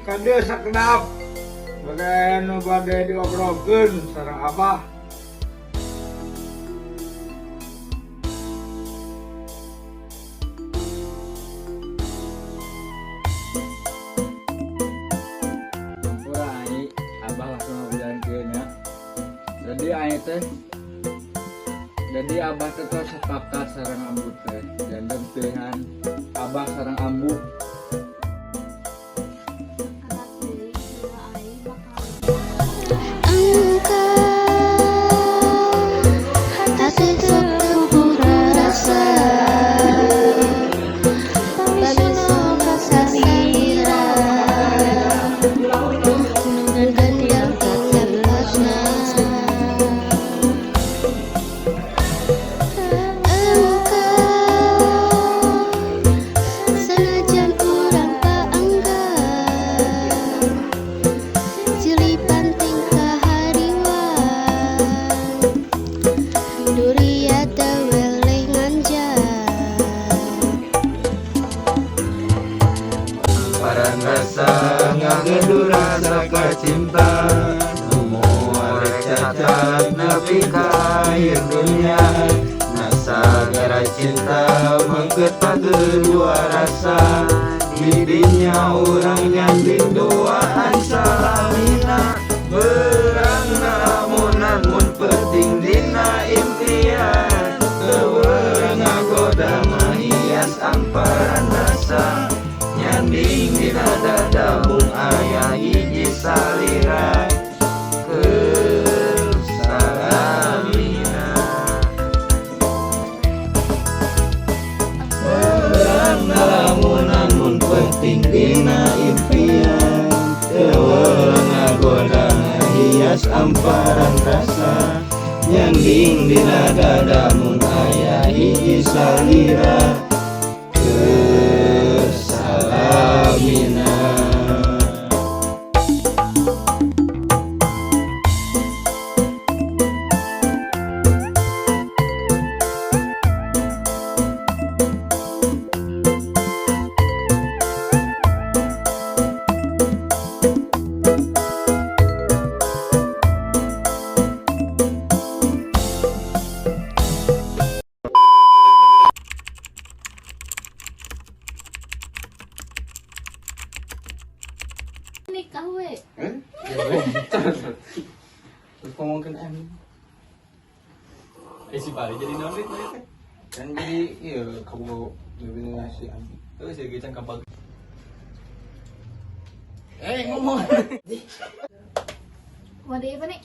kade sakedap bagai nu bade diobrolkeun sareng Abah. Urai Abah langsung ngajalankeun nya. Jadi Abah teh sepakat sareng Ambu teh dan pilihan Abah sareng Ambu. Rasa ngagedu rasa cinta Semua cacat nabi kain dunia Nasa gara cinta mengketa kedua rasa Didinya orang nyanding duaan salamina Berang namunan mun penting dina impian Kewerang agoda mahias amparan rasa Nyanding dina dada mung aya hiji salira kesalamina Berang lamunan mun penting dina impian Kewelang agoda hias amparan rasa Nyanding dina dada mung aya hiji salira Salamina. Nikah we. Terus ngomongin em. Si Bali jadi naon teh? Kan jadi iya kamu jadi nasi am. Terus ya kita kapal. Ngomong. Mau di apa nih?